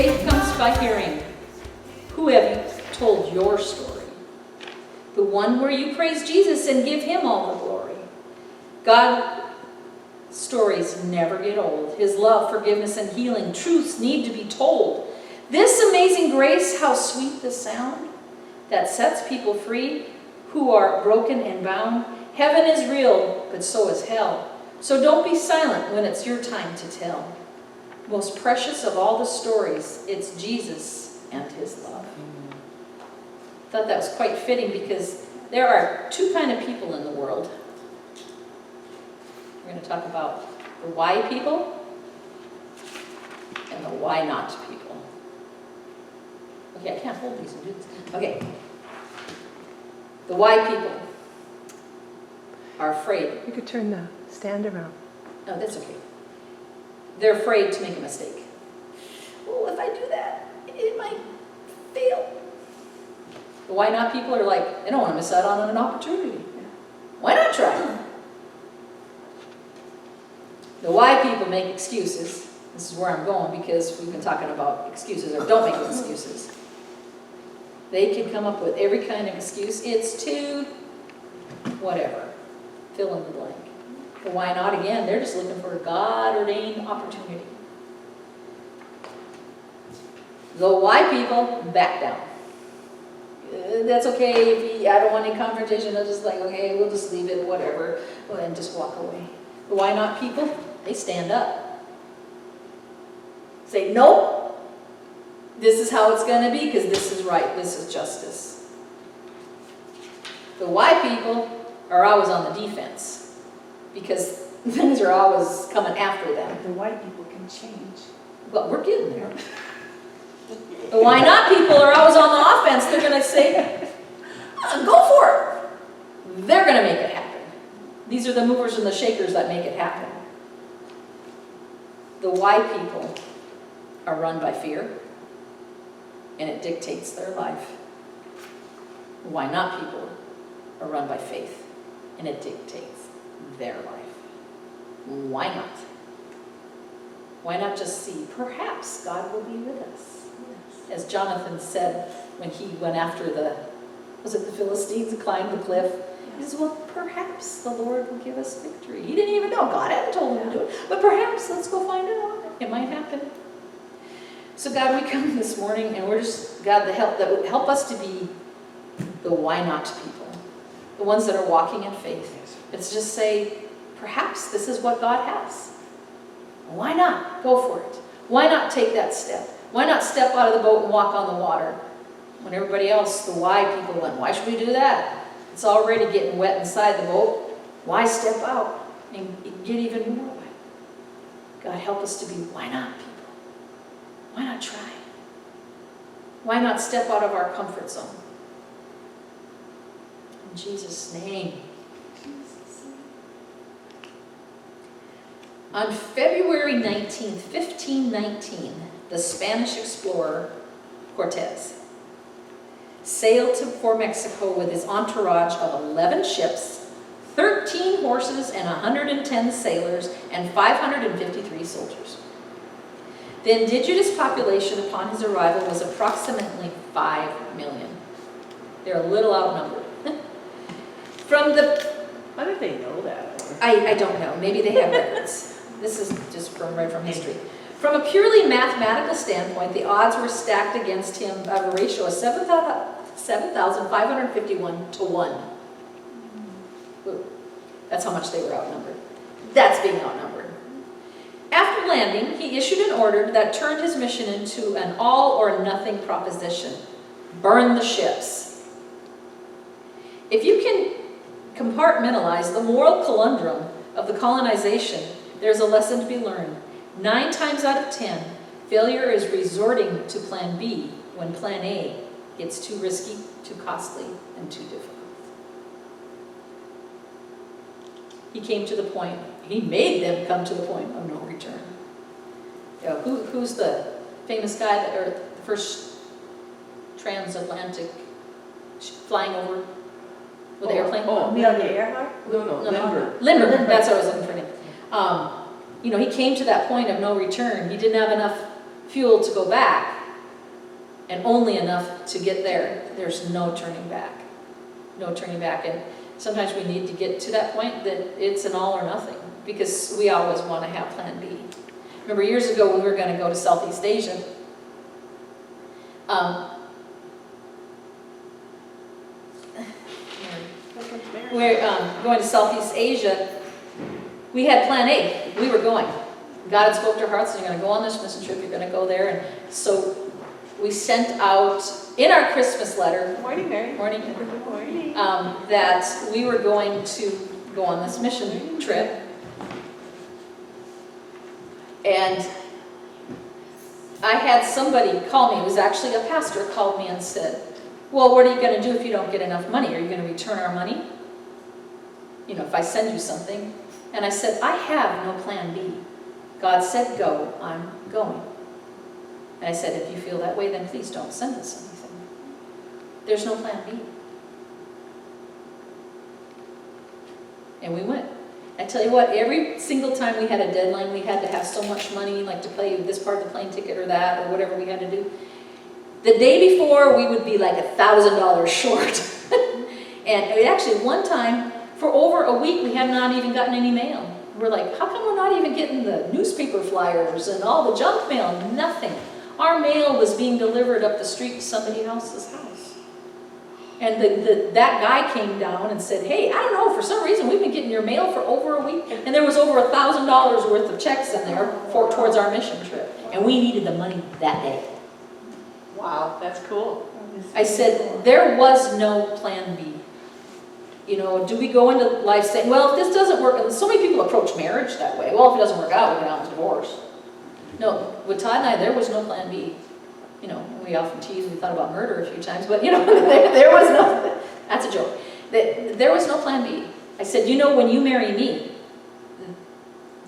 faith comes by hearing. Who have you told your story? The one where you praise Jesus and give him all the glory. God's stories never get old. His love, forgiveness, and healing truths need to be told. This amazing grace, how sweet the sound that sets people free who are broken and bound. Heaven is real, but so is hell. So don't be silent when it's your time to tell. Most precious of all the stories, it's Jesus and his love. I thought that was quite fitting because there are two kind of people in the world. We're going to talk about the why people and the why not people. Okay, I can't hold these and do this. Okay. The why people are afraid. You could turn the stand around. No, that's okay. They're afraid to make a mistake. Well, if I do that, it might fail. The why not people are like, I don't want to miss out on an opportunity. Why not try? The why people make excuses. This is where I'm going because we've been talking about excuses or don't make excuses. They can come up with every kind of excuse. It's too whatever. Fill in the blank. The why not, again, they're just looking for a God-ordained opportunity. The why people back down. That's okay, I don't want any confrontation, I'll just like, okay, we'll just leave it, whatever, and just walk away. The why not people, they stand up. Say, nope, this is how it's going to be because this is right, this is justice. The why people are always on the defense because things are always coming after them. The white people can change. But we're getting there. The why not people are always on the offense. They're going to say, go for it. They're going to make it happen. These are the movers and the shakers that make it happen. The why people are run by fear, and it dictates their life. The why not people are run by faith, and it dictates their life. Why not? Why not just see, perhaps God will be with us? As Jonathan said when he went after the Philistines and climbed the cliff. He says, well, perhaps the Lord will give us victory. He didn't even know. God hadn't told him to do it. But perhaps, let's go find out. It might happen. So God, we come this morning and we're just, God, that would help us to be the why not people. The ones that are walking in faith. It's just say, perhaps this is what God has. Why not? Go for it. Why not take that step? Why not step out of the boat and walk on the water? When everybody else, the why people went, why should we do that? It's already getting wet inside the boat. Why step out and get even more wet? God, help us to be why not people. Why not try? Why not step out of our comfort zone? In Jesus' name. On February 19th, 1519, the Spanish explorer Cortez sailed for Mexico with his entourage of 11 ships, 13 horses, and 110 sailors, and 553 soldiers. The indigenous population upon his arrival was approximately 5 million. They're a little outnumbered. How did they know that? I don't know. Maybe they have records. This is just right from history. From a purely mathematical standpoint, the odds were stacked against him of a ratio of 7,551 to 1. Ooh, that's how much they were outnumbered. That's being outnumbered. After landing, he issued an order that turned his mission into an all-or-nothing proposition. Burn the ships. If you can compartmentalize the moral conundrum of the colonization, there's a lesson to be learned. 9 times out of 10, failure is resorting to plan B when plan A gets too risky, too costly, and too difficult. He came to the point, he made them come to the point of no return. You know, who's the famous guy or the first transatlantic flying over with the airplane? Amelia Earhart? No, Lindbergh. Lindbergh, that's what I was looking for him. You know, he came to that point of no return. He didn't have enough fuel to go back and only enough to get there, there's no turning back. No turning back. And sometimes we need to get to that point that it's an all or nothing, because we always want to have plan B. Remember years ago when we were going to go to Southeast Asia, we're going to Southeast Asia, we had plan A. We were going. God had spoke to our hearts, and you're going to go on this mission trip, you're going to go there. And so we sent out, in our Christmas letter, Morning, Mary. morning, Good morning. that we were going to go on this mission trip. And I had somebody call me, it was actually a pastor, called me and said, well, what are you going to do if you don't get enough money? Are you going to return our money? You know, if I send you something. And I said, I have no plan B. God said go, I'm going. And I said, if you feel that way, then please don't send us anything. There's no plan B. And we went. I tell you what, every single time we had a deadline, we had to have so much money, like to pay this part of the plane ticket or that, or whatever we had to do. The day before, we would be like $1,000 short. And we actually, one time, for over a week, we had not even gotten any mail. We're like, how come we're not even getting the newspaper flyers and all the junk mail? Nothing. Our mail was being delivered up the street to somebody else's house. And that guy came down and said, hey, I don't know, for some reason we've been getting your mail for over a week. And there was over $1,000 worth of checks in there towards our mission trip. And we needed the money that day. Wow, that's cool. I said, there was no plan B. You know, do we go into life saying, well, if this doesn't work, and so many people approach marriage that way. Well, if it doesn't work out, we get out of divorce. No, with Todd and I, there was no plan B. You know, we often tease, we thought about murder a few times, but you know, there was no, that's a joke. There was no plan B. I said, you know, when you marry me,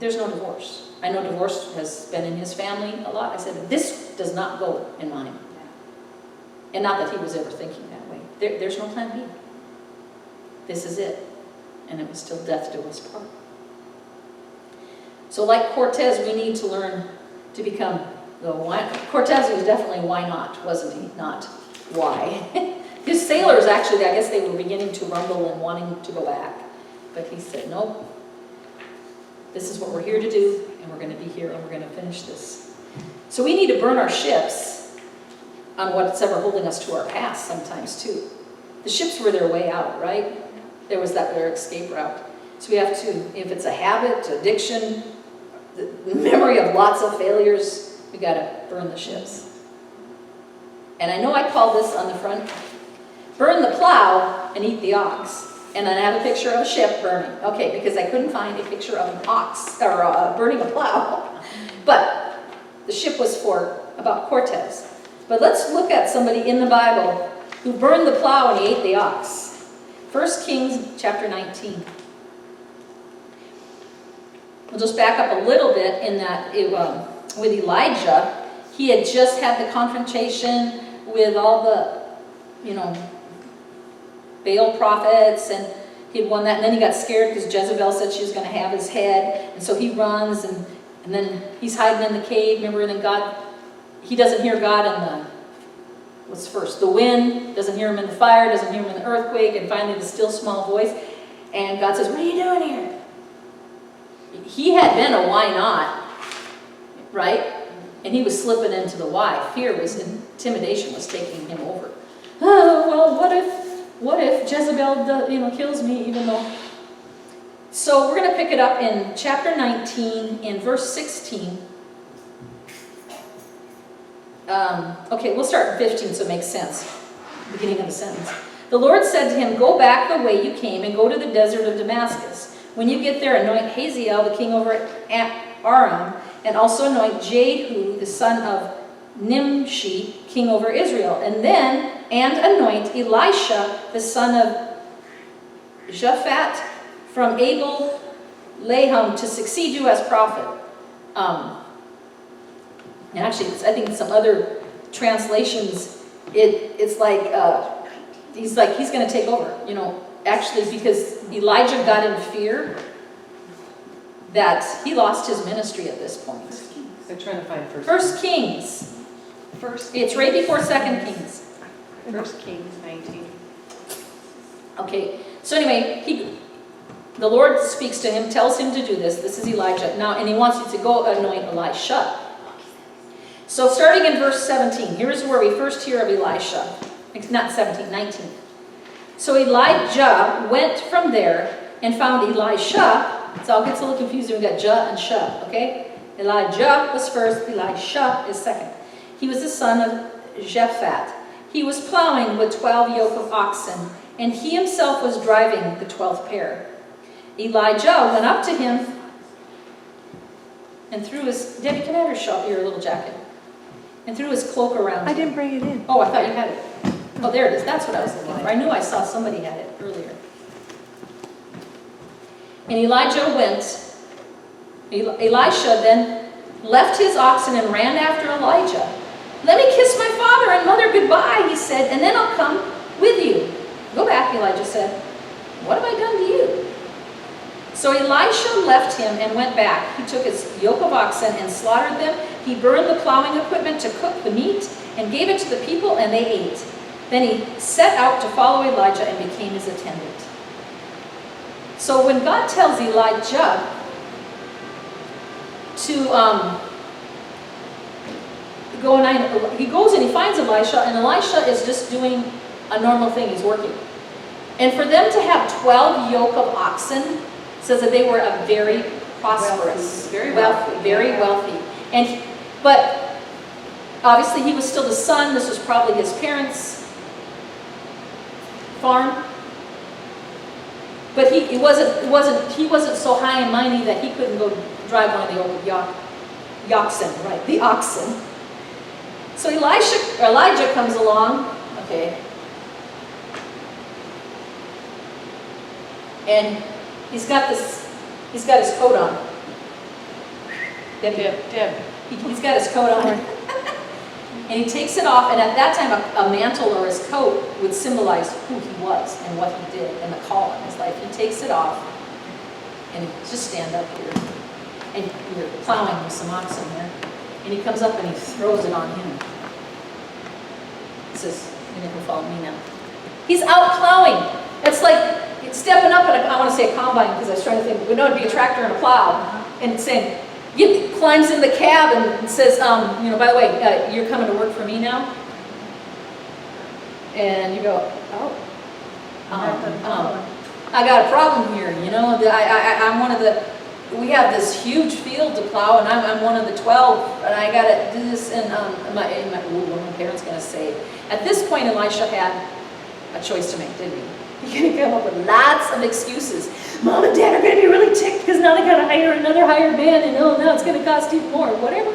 there's no divorce. I know divorce has been in his family a lot. I said, this does not go in mine. And not that he was ever thinking that way. There's no plan B. This is it. And it was till death do us part. So like Cortez, we need to learn to become the why. Cortez was definitely why not, wasn't he? Not why. His sailors actually, I guess they were beginning to rumble and wanting to go back. But he said, nope. This is what we're here to do, and we're going to be here, and we're going to finish this. So we need to burn our ships on what's ever holding us to our past sometimes too. The ships were their way out, right? There was their escape route. So we have to, if it's a habit, addiction, the memory of lots of failures, we got to burn the ships. And I know I called this on the front, burn the plow and eat the ox. And then I have a picture of a ship burning. Okay, because I couldn't find a picture of an ox, or burning a plow. But the ship was about Cortez. But let's look at somebody in the Bible who burned the plow and he ate the ox. 1 Kings chapter 19. We'll just back up a little bit in that with Elijah, he had just had the confrontation with all the, Baal prophets, and he'd won that, and then he got scared because Jezebel said she was going to have his head, and so he runs, and then he's hiding in the cave, remember, and then he doesn't hear God in what's first? The wind, doesn't hear him in the fire, doesn't hear him in the earthquake, and finally the still small voice, and God says, what are you doing here? He had been a why not, right? And he was slipping into the why. Intimidation was taking him over. Oh, well, what if Jezebel kills me, even though... So we're going to pick it up in chapter 19, in verse 16. Okay, we'll start in 15 so it makes sense. Beginning of the sentence. The Lord said to him, go back the way you came and go to the desert of Damascus. When you get there, anoint Hazael, the king over Aram, and also anoint Jehu, the son of Nimshi, king over Israel. And anoint Elisha, the son of Japhat, from Abel Laham, to succeed you as prophet. And actually, I think some other translations, it's like, he's going to take over, actually, because Elijah got in fear that he lost his ministry at this point. I'm trying to find First Kings. First. It's right before 2 Kings. First Kings 19. Okay, so anyway, the Lord speaks to him, tells him to do this. This is Elijah. Now, and he wants you to go anoint Elisha. So starting in verse 17, here's where we first hear of Elisha. Not 17, 19. So Elijah went from there and found Elisha. It all gets a little confusing. We got Ja and Sha, okay? Elijah was first, Elisha is second. He was the son of Japhat. He was plowing with 12 yoke of oxen, and he himself was driving the 12th pair. Elijah went up to him and threw his... Debbie, can I have your little jacket? And threw his cloak around I him. didn't bring it in. Oh, I thought you had it. Oh, there it is. That's what I was looking for. I knew I saw somebody had it earlier. And Elijah went. Elisha then left his oxen and ran after Elijah. "Let me kiss my father and mother goodbye," he said, "and then I'll come with you." "Go back," Elijah said. "What have I done to you?" So Elisha left him and went back. He took his yoke of oxen and slaughtered them. He burned the plowing equipment to cook the meat and gave it to the people, and they ate. Then he set out to follow Elijah and became his attendant. So when God tells Elijah to go and he goes and he finds Elisha, and Elisha is just doing a normal thing. He's working. And for them to have 12 yoke of oxen says that they were a very prosperous, Very wealthy, very wealthy. But obviously he was still the son. This was probably his parents' farm. But he wasn't so high and mighty that he couldn't go drive one of the old oxen, right? The oxen. So Elijah comes along, okay, and he's got his coat on. Deb. He's got his coat on, and he takes it off. And at that time, a mantle or his coat would symbolize who he was and what he did and the call in his life. He takes it off, and just stand up here, and you're plowing with some oxen there. And he comes up and he throws it on him. He says, "You never follow me now." He's out plowing. It's like stepping up at I want to say a combine, because I was trying to think, we know it'd be a tractor and a plow, and saying, he climbs in the cab and says, by the way, you're coming to work for me now? And you go, oh, I got a problem here, I'm one of the, we have this huge field to plow, and I'm one of the 12, and I got to do this, and what are my parents going to say? At this point, Elisha had a choice to make, didn't he? He's going to come up with lots of excuses. Mom and Dad are going to be really ticked because now they got to hire another hired man, and now it's going to cost even more. Whatever.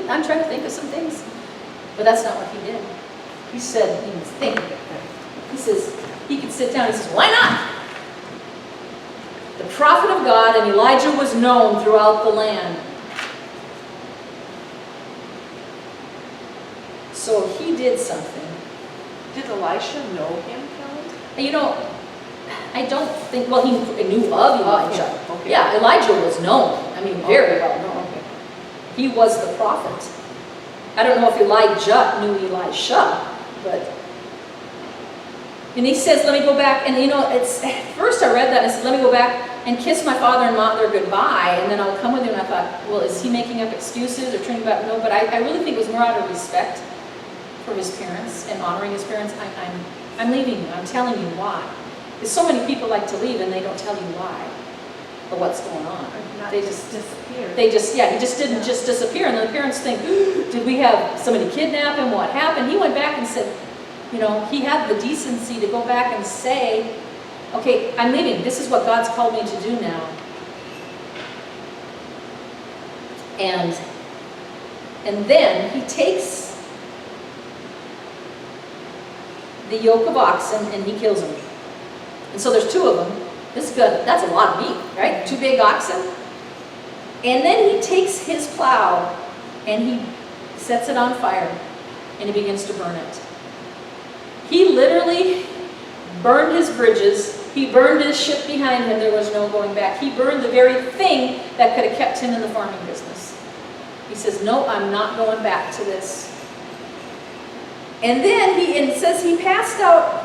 I'm trying to think of some things. But that's not what he did. He said, he was thinking. He says, he could sit down. He says, why not? The prophet of God, and Elijah was known throughout the land. So he did something. Did Elisha know him, Kelly? I don't think, well, he knew of Elijah. Okay. Yeah, Elijah was known. Very well known. Okay. He was the prophet. I don't know if Elijah knew Elisha, but... And he says, let me go back, and it's, at first I read that, and I said, let me go back and kiss my father and mother goodbye, and then I'll come with you. And I thought, well, is he making up excuses or turning back? No, but I really think it was more out of respect for his parents and honoring his parents. I'm leaving you. I'm telling you why. Because so many people like to leave and they don't tell you why or what's going on. They just disappear. He just didn't just disappear. And then the parents think, did we have somebody kidnap him? What happened? He went back and said, he had the decency to go back and say, okay, I'm leaving. This is what God's called me to do now. And then he takes the yoke of oxen and he kills them. And so there's two of them. This is good. That's a lot of meat, right? 2 big oxen. And then he takes his plow and he sets it on fire and he begins to burn it. He literally burned his bridges. He burned his ship behind him. There was no going back. He burned the very thing that could have kept him in the farming business. He says, no, I'm not going back to this. And then it says he passed out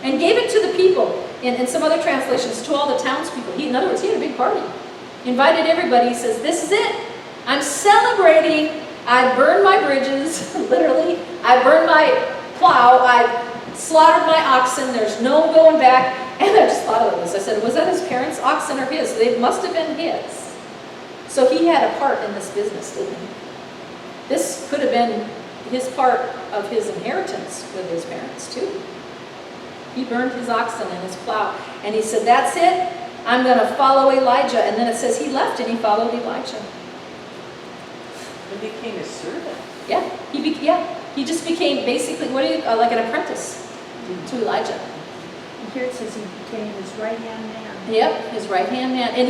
and gave it to the people. In some other translations, to all the townspeople. In other words, he had a big party. He invited everybody. He says, this is it. I'm celebrating. I burned my bridges, literally. I burned my plow. I slaughtered my oxen. There's no going back. And I just thought of this. I said, was that his parents' oxen or his? They must have been his. So he had a part in this business, didn't he? This could have been his part of his inheritance with his parents, too. He burned his oxen and his plow. And he said, that's it. I'm going to follow Elijah. And then it says he left and he followed Elijah. And became his servant. Yeah. He just became basically, like an apprentice to Elijah. And here it says he became his right-hand man. Yep, his right-hand man. And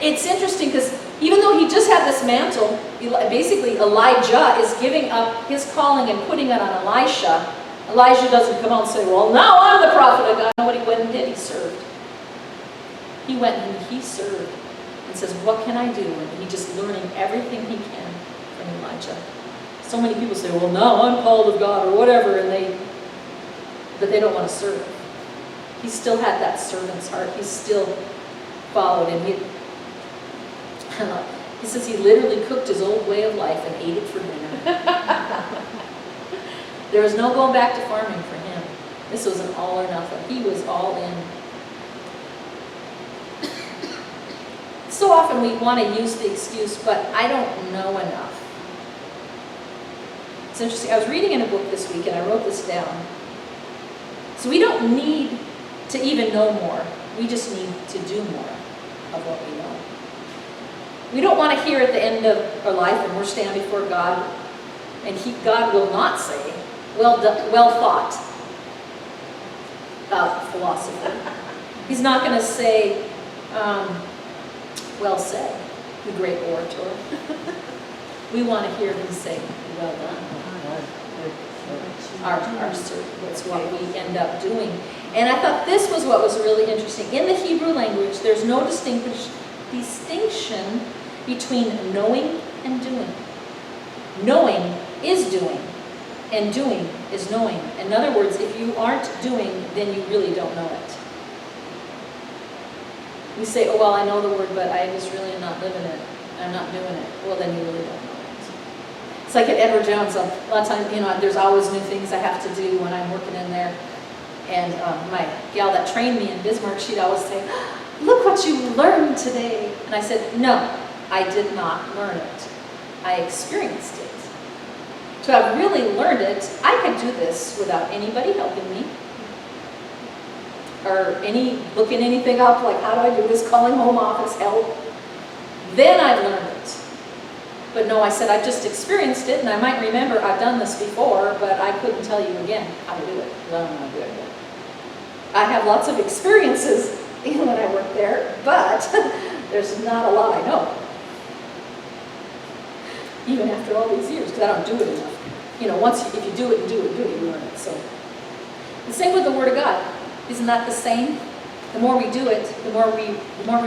it's interesting because even though he just had this mantle, basically Elijah is giving up his calling and putting it on Elisha. Elijah doesn't come out and say, well, now I'm the prophet of God. No, what he went and did, he served. He went and he served and says, what can I do? And he's just learning everything he can from Elijah. So many people say, well, now I'm called of God or whatever, but they don't want to serve. He still had that servant's heart. He still followed him. He says he literally cooked his old way of life and ate it for dinner. There was no going back to farming for him. This was an all or nothing. He was all in. So often we want to use the excuse, but I don't know enough. It's interesting. I was reading in a book this week, and I wrote this down. So we don't need to even know more. We just need to do more of what we know. We don't want to hear at the end of our life when we're standing before God, and God will not say, well thought, philosopher. He's not going to say, well said, the great orator. We want to hear him say, well done. That's what we end up doing. And I thought this was what was really interesting. In the Hebrew language, there's no distinction between knowing and doing. Knowing is doing, and doing is knowing. In other words, if you aren't doing, then you really don't know it. We say, oh, well, I know the word, but I just really am not living it. I'm not doing it. Well, then you really don't know it. It's like at Edward Jones, a lot of times, there's always new things I have to do when I'm working in there. And my gal that trained me in Bismarck, she'd always say, look what you learned today. And I said, no, I did not learn it. I experienced it. To have really learned it, I could do this without anybody helping me. Or looking anything up, like how do I do this, calling home office help. Then I learned it. But no, I said, I've just experienced it, and I might remember I've done this before, but I couldn't tell you again how to do it, because I don't know how to do it yet. I have lots of experiences when I work there, but there's not a lot I know. Even after all these years, because I don't do it enough. If you do it, you learn it. So the same with the Word of God. Isn't that the same? The more we do it, the more we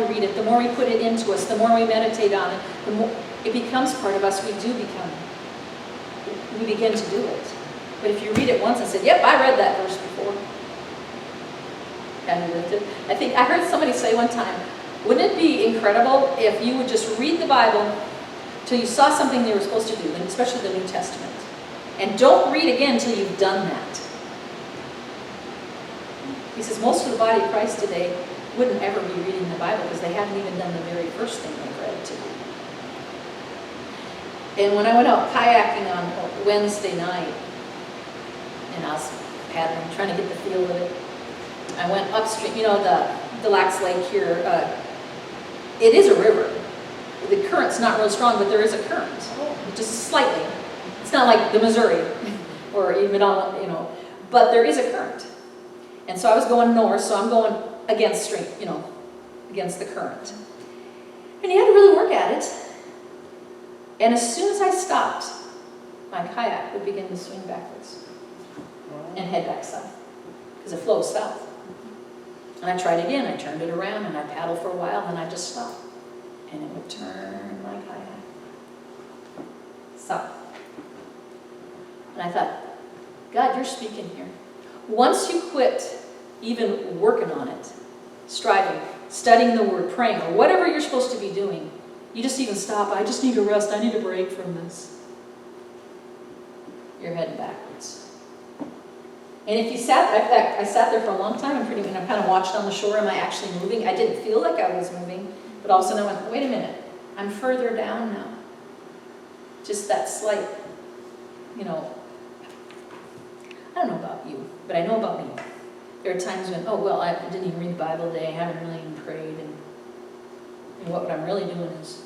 read it, the more we put it into us, the more we meditate on it, the more it becomes part of us. We begin to do it. But if you read it once and say, yep, I read that verse before, and lived it. I think I heard somebody say one time, wouldn't it be incredible if you would just read the Bible till you saw something they were supposed to do, and especially the New Testament, and don't read again until you've done that. He says most of the body of Christ today wouldn't ever be reading the Bible because they haven't even done the very first thing they read to do. And when I went out kayaking on Wednesday night, and I was paddling, trying to get the feel of it, I went upstream. The Lax Lake here, it is a river. The current's not real strong, but there is a current, just slightly. It's not like the Missouri or even, but there is a current. And so I was going north, so I'm going against stream, against the current. And you had to really work at it. And as soon as I stopped, my kayak would begin to swing backwards and head back south because it flows south. And I tried again. I turned it around and I paddled for a while, and I just stopped. And it would turn my kayak. And I thought, God, you're speaking here. Once you quit even working on it, striving, studying the word, praying, or whatever you're supposed to be doing, you just even stop. I just need to rest. I need a break from this. You're heading backwards. And if you sat, in fact, I sat there for a long time and I kind of watched on the shore. Am I actually moving? I didn't feel like I was moving, but all of a sudden I went, wait a minute, I'm further down now. Just that slight, I don't know about you, but I know about me. There are times when, I didn't even read the Bible today, I haven't really even prayed, and what I'm really doing is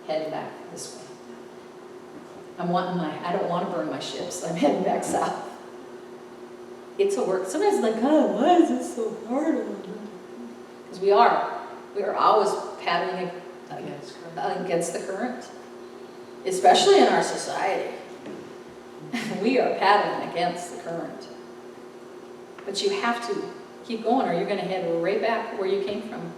heading back this way. I don't want to burn my ships, I'm heading back south. It's a work. Sometimes it's like, God, why is it so hard? Because we are always paddling against the current, especially in our society. We are paddling against the current. But you have to keep going or you're going to head right back where you came from.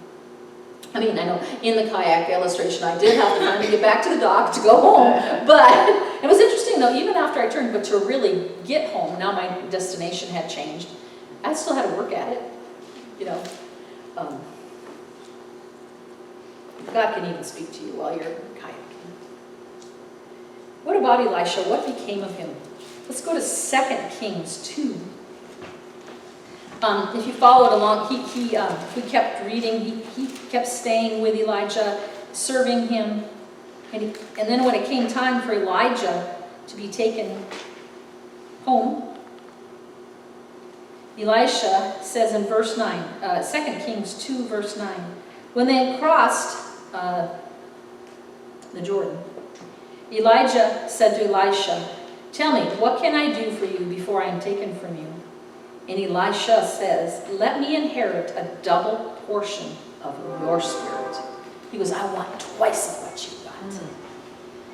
I mean, I know in the kayak illustration, I did have to finally get back to the dock to go home. But it was interesting though, even after I turned, but to really get home, now my destination had changed. I still had to work at it, God can even speak to you while you're kayaking. What about Elisha? What became of him? Let's go to 2 Kings 2. If you followed along, we kept reading. He kept staying with Elijah, serving him. And then when it came time for Elijah to be taken home, Elisha says in verse 9, 2 Kings 2, verse 9, when they had crossed the Jordan, Elijah said to Elisha, tell me, what can I do for you before I am taken from you? And Elisha says, let me inherit a double portion of your spirit. He goes, I want twice of what you got.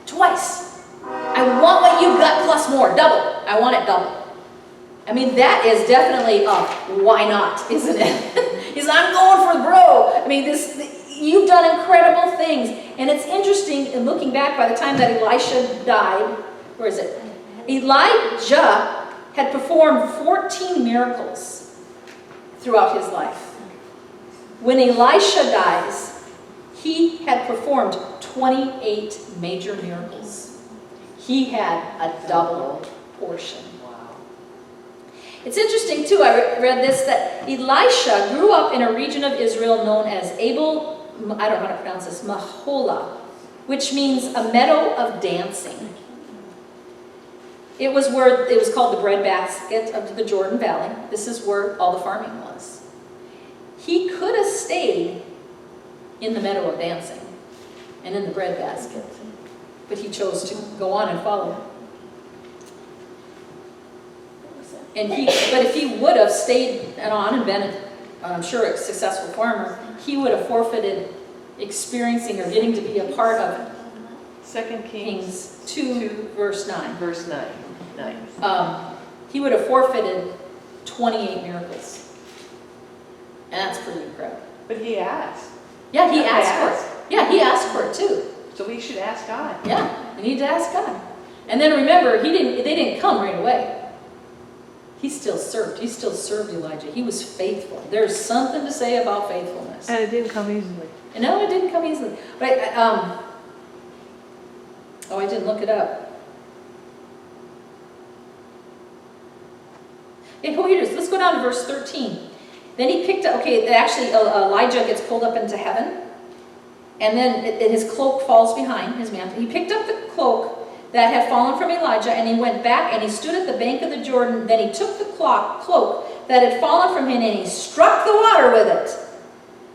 Twice. I want what you got plus more, double. I want it double. I mean, that is definitely a why not, isn't it? He's I'm going for the bro. I mean, you've done incredible things. And it's interesting, in looking back, by the time that Elisha died, where is it? Elijah had performed 14 miracles throughout his life. When Elisha dies, he had performed 28 major miracles. He had a double portion. Wow. It's interesting too, I read this, that Elisha grew up in a region of Israel known as I don't know how to pronounce this, Mahola, which means a meadow of dancing. It was called the breadbasket of the Jordan Valley. This is where all the farming was. He could have stayed in the meadow of dancing and in the breadbasket, but he chose to go on and follow. But if he would have stayed on and been, I'm sure, a successful farmer, he would have forfeited experiencing or getting to be a part of 2 Kings 2, verse 9. verse 9. Nice. He would have forfeited 28 miracles. And that's pretty incredible. But he asked. Yeah, he asked for it. Yeah, he asked for it too. So we should ask God. Yeah, you need to ask God. And then remember, they didn't come right away. He still served. He still served Elijah. He was faithful. There's something to say about faithfulness. And it didn't come easily. And no, it didn't come easily. But I didn't look it up. Okay, here it is. Let's go down to verse 13. Then he picked up, Elijah gets pulled up into heaven. And then his cloak falls behind his mantle. He picked up the cloak that had fallen from Elijah, and he went back and he stood at the bank of the Jordan. Then he took the cloak that had fallen from him and he struck the water with it.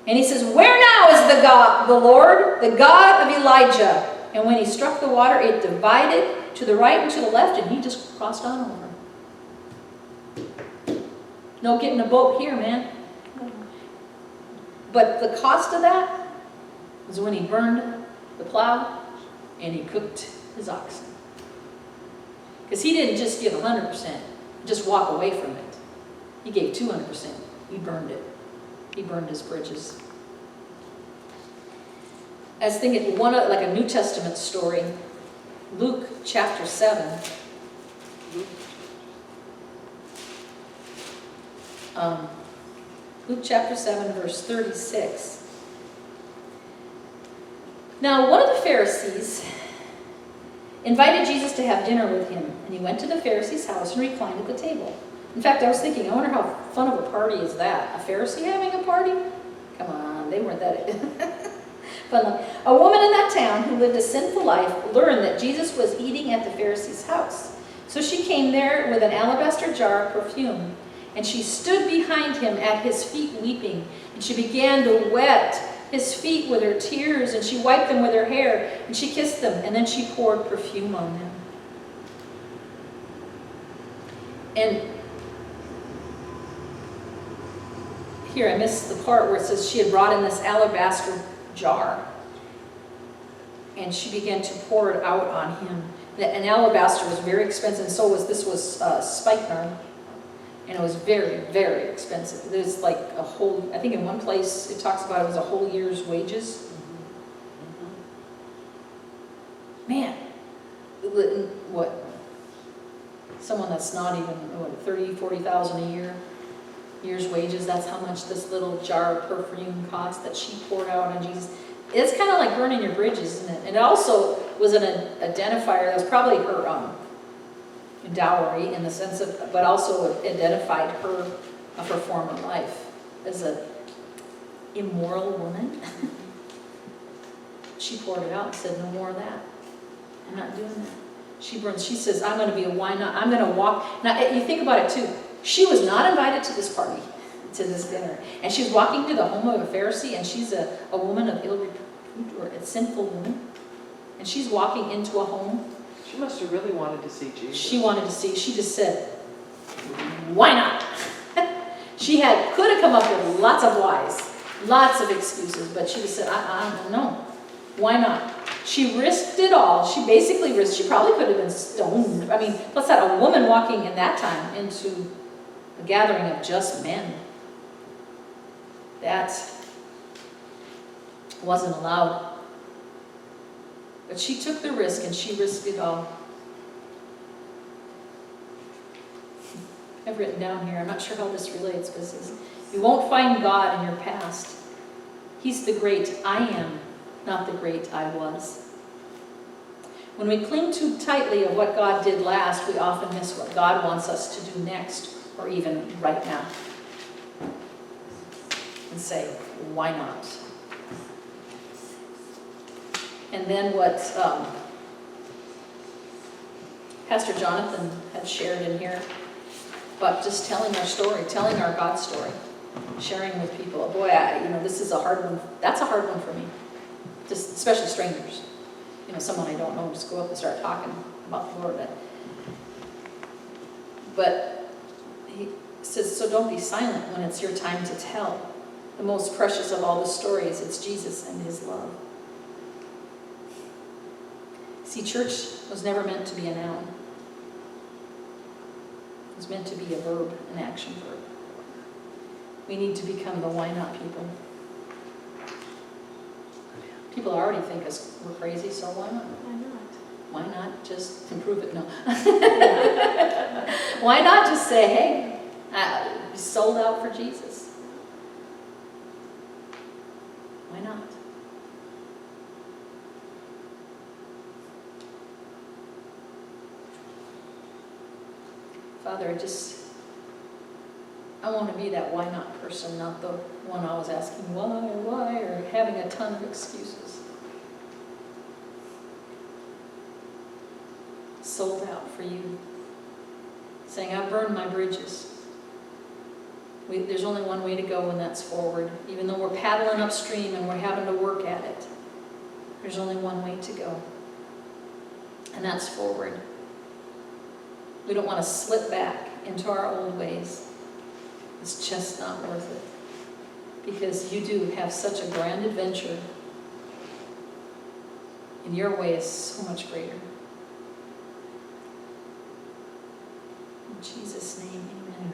And he says, where now is the Lord, the God of Elijah? And when he struck the water, it divided to the right and to the left, and he just crossed on over. No getting a boat here, man. But the cost of that was when he burned the plow and he cooked his oxen. Because he didn't just give 100%, just walk away from it. He gave 200%. He burned it. He burned his bridges. I was thinking like a New Testament story. Luke chapter 7. Luke chapter 7, verse 36. Now, one of the Pharisees invited Jesus to have dinner with him, and he went to the Pharisee's house and reclined at the table. In fact, I was thinking, I wonder how fun of a party is that? A Pharisee having a party? Come on, they weren't that. Fun. A woman in that town who lived a sinful life learned that Jesus was eating at the Pharisee's house. So she came there with an alabaster jar of perfume, and she stood behind him at his feet weeping, and she began to wet his feet with her tears, and she wiped them with her hair, and she kissed them, and then she poured perfume on them. And here I missed the part where it says she had brought in this alabaster jar, and she began to pour it out on him. And alabaster was very expensive, and so was spikenard. And it was very, very expensive. It was like a whole, I think in one place it talks about it was a whole year's wages. Man, what? Someone that's not even, what, 30, 40,000 a year's wages, that's how much this little jar of perfume cost that she poured out on Jesus. It's kind of like burning your bridges, isn't it? And it also was an identifier. That was probably her dowry in the sense of, but also identified her of her former life as a immoral woman. She poured it out and said, no more of that. I'm not doing that. She says, I'm going to be a why not? I'm going to walk. Now, you think about it too. She was not invited to this party, to this dinner. And she's walking to the home of a Pharisee, and she's a woman of ill repute, or a sinful woman. And she's walking into a home. She must have really wanted to see Jesus. She wanted to see. She just said, why not? She could have come up with lots of whys, lots of excuses, but she just said, no. Why not? She risked it all. She basically risked, she probably could have been stoned. I mean, what's that? A woman walking in that time into a gathering of just men. That wasn't allowed. But she took the risk, and she risked it all. I've written down here, I'm not sure how this relates, but it says, you won't find God in your past. He's the great I am, not the great I was. When we cling too tightly of what God did last, we often miss what God wants us to do next, or even right now. And say, why not? And then what Pastor Jonathan had shared in here about just telling our story, telling our God story, sharing with people. Boy, this is a hard one. That's a hard one for me, just especially strangers. Someone I don't know, just go up and start talking about the Lord. But he says, so don't be silent when it's your time to tell. The most precious of all the stories, it's Jesus and his love. See, church was never meant to be a noun. It was meant to be a verb, an action verb. We need to become the why not people. People already think we're crazy, so why not? Why not? Why not just improve it? No. Why not just say, hey, sold out for Jesus? Why not? Father, I want to be that why not person, not the one always asking why, or having a ton of excuses. Sold out for you. Saying, I've burned my bridges. There's only one way to go, and that's forward. Even though we're paddling upstream and we're having to work at it, there's only one way to go. And that's forward. We don't want to slip back into our old ways. It's just not worth it. Because you do have such a grand adventure. And your way is so much greater. In Jesus' name, amen.